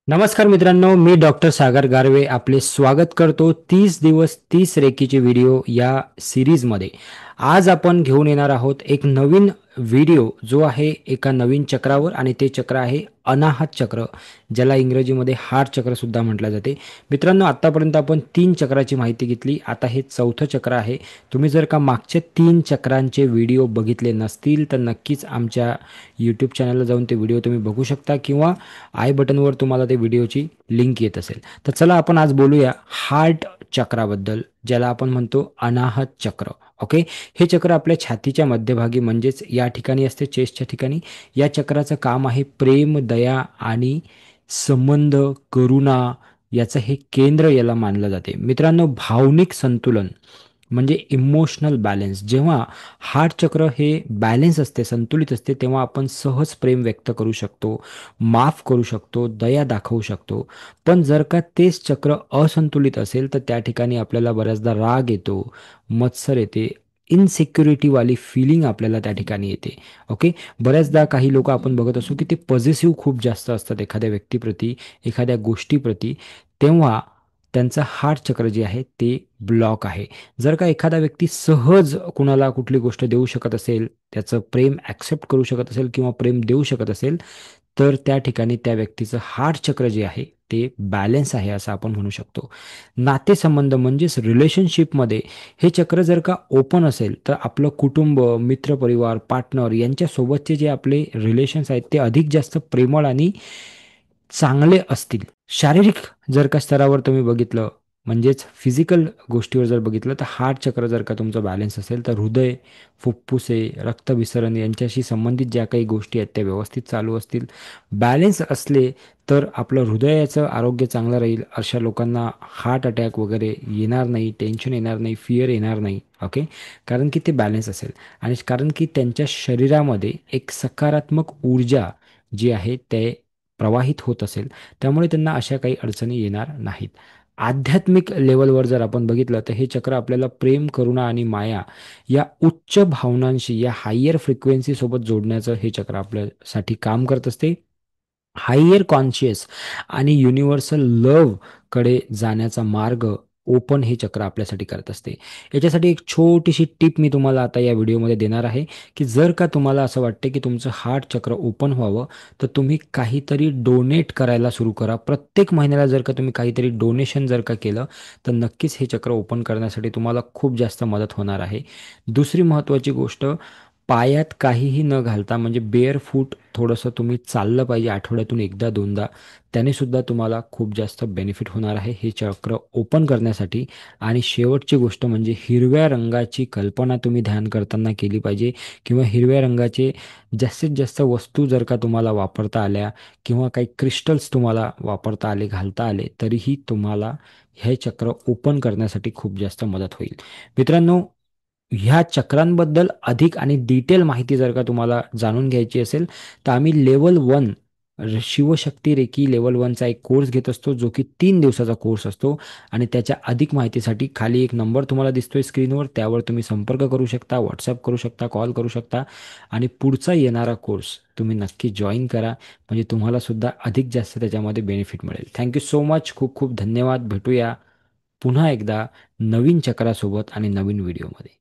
नमस्कार मित्रांनो, मी डॉक्टर सागर गारवे आपले स्वागत करतो 30 दिवस 30 रेकीचे व्हिडिओ या सिरीजमध्ये. आज आपण घेऊन येणार आहोत एक नवीन व्हिडिओ जो आहे एका नवीन चक्रावर आणि ते चक्र आहे अनाहत चक्र, ज्याला इंग्रजीमध्ये हार्ट चक्र सुद्धा म्हटलं जाते. मित्रांनो, आत्तापर्यंत आपण 3 चक्राची माहिती घेतली. आता हे चौथं चक्र आहे. तुम्ही जर का मागचे 3 चक्रांचे व्हिडिओ बघितले नसतील तर नक्कीच आमच्या यूट्यूब चॅनलला जाऊन ते व्हिडिओ तुम्ही बघू शकता किंवा आय बटनवर तुम्हाला ते व्हिडिओची लिंक येत असेल. तर चला आपण आज बोलूया हार्ट चक्राबद्दल, ज्याला आपण म्हणतो अनाहत चक्र. ओके. हे चक्र आपल्या छातीच्या मध्यभागी म्हणजेच या ठिकाणी असते, चेस्टच्या ठिकाणी. या चक्राचं काम आहे प्रेम, दया आणि संबंध, करुणा याचं हे केंद्र याला मानलं जाते. मित्रांनो, भावनिक संतुलन म्हणजे इमोशनल बॅलन्स. जेव्हा हार्ट चक्र हे बॅलन्स असते, संतुलित असते, तेव्हा आपण सहज प्रेम व्यक्त करू शकतो, माफ करू शकतो, दया दाखवू शकतो. पण जर का तेच चक्र असंतुलित असेल तर त्या ठिकाणी आपल्याला बऱ्याचदा राग येतो, मत्सर येते, इनसिक्युरिटीवाली फिलिंग आपल्याला त्या ठिकाणी येते. ओके. बऱ्याचदा काही लोक आपण बघत असू की ते पॉझिटिव्ह खूप जास्त असतात एखाद्या व्यक्तीप्रती, एखाद्या गोष्टीप्रती. तेव्हा त्यांचं हार्ट चक्र जे आहे ते ब्लॉक आहे. जर का एखादा व्यक्ती सहज कुणाला कुठली गोष्ट देऊ शकत असेल, त्याचं प्रेम ॲक्सेप्ट करू शकत असेल किंवा प्रेम देऊ शकत असेल, तर त्या ठिकाणी त्या व्यक्तीचं हार्ट चक्र जे आहे ते बॅलन्स आहे असं आपण म्हणू शकतो. नातेसंबंध म्हणजेच रिलेशनशिपमध्ये हे चक्र जर का ओपन असेल तर आपलं कुटुंब, मित्रपरिवार, पार्टनर यांच्यासोबतचे जे आपले रिलेशन्स आहेत ते अधिक जास्त प्रेमळ आणि चांगले असतील. शारीरिक जर का स्तरावर तुम्ही बघितलं, म्हणजेच फिजिकल गोष्टीवर जर बघितलं, तर हार्ट चक्र जर का तुमचं बॅलन्स असेल तर हृदय, फुफ्फुसे, रक्तभिसरण यांच्याशी संबंधित ज्या काही गोष्टी आहेत त्या व्यवस्थित चालू असतील. बॅलन्स असले तर आपलं हृदयाचं आरोग्य चांगलं राहील. अशा लोकांना हार्ट अटॅक वगैरे येणार नाही, टेन्शन येणार नाही, फिअर येणार नाही. ओके. कारण की ते बॅलन्स असेल आणि कारण की त्यांच्या शरीरामध्ये एक सकारात्मक ऊर्जा जी आहे ते प्रवाहित होत असेल, त्यामुळे त्यांना अशा काही अडचणी येणार नाहीत. आध्यात्मिक लेवलवर जर आपण बघितलं तर हे चक्र आपल्याला प्रेम, करुणा आणि माया या उच्च भावनांशी, या हायर फ्रिक्वेन्सी सोबत जोडण्याचं हे चक्र आपल्यासाठी काम करत असते. हायर कॉन्शियस आणि युनिव्हर्सल लव्ह कडे जाण्याचा मार्ग ओपन हे चक्र आपल्यासाठी करत असते. याच्यासाठी एक छोटीशी टिप मी तुम्हाला आता या व्हिडिओमध्ये देणार आहे, की जर का तुम्हाला असं वाटते की तुमचं हार्ट चक्र ओपन व्हावं, तर तुम्ही काहीतरी डोनेट करायला सुरू करा. प्रत्येक महिन्याला जर का तुम्ही काहीतरी डोनेशन जर का केलं, तर नक्कीच हे चक्र ओपन करण्यासाठी तुम्हाला खूप जास्त मदत होणार आहे. दुसरी महत्त्वाची गोष्ट, पायात काहीही न घालता म्हणजे बेअर फूट थोडंसं तुम्ही चाललं पाहिजे आठवड्यातून एकदा दोनदा. त्याने सुद्धा तुम्हाला खूप जास्त बेनिफिट होणार आहे हे चक्र ओपन करण्यासाठी. आणि शेवटची गोष्ट म्हणजे हिरव्या रंगाची कल्पना तुम्ही ध्यान करताना केली पाहिजे, किंवा हिरव्या रंगाचे जास्तीत जास्त वस्तू जर का तुम्हाला वापरता आल्या किंवा काही क्रिस्टल्स तुम्हाला वापरता आले, घालता आले, तरीही तुम्हाला हे चक्र ओपन करण्यासाठी खूप जास्त मदत होईल. मित्रांनो, ह्या चक्रांबद्दल अधिक आणि डिटेल माहिती जर का तुम्हाला जाणून घ्यायची असेल, तर आम्ही लेवल 1 शिवशक्ती रेकी लेवल 1चा एक कोर्स घेत असतो, जो की 3 दिवसाचा कोर्स असतो. आणि त्याच्या अधिक माहितीसाठी खाली एक नंबर तुम्हाला दिसतोय स्क्रीनवर, त्यावर तुम्ही संपर्क करू शकता, व्हॉट्सअप करू शकता, कॉल करू शकता. आणि पुढचा येणारा कोर्स तुम्ही नक्की जॉईन करा, म्हणजे तुम्हाला सुद्धा अधिक जास्त त्याच्यामध्ये बेनिफिट मिळेल. Thank you so much. खूप खूप धन्यवाद. भेटूया पुन्हा एकदा नवीन चक्रासोबत आणि नवीन व्हिडिओमध्ये.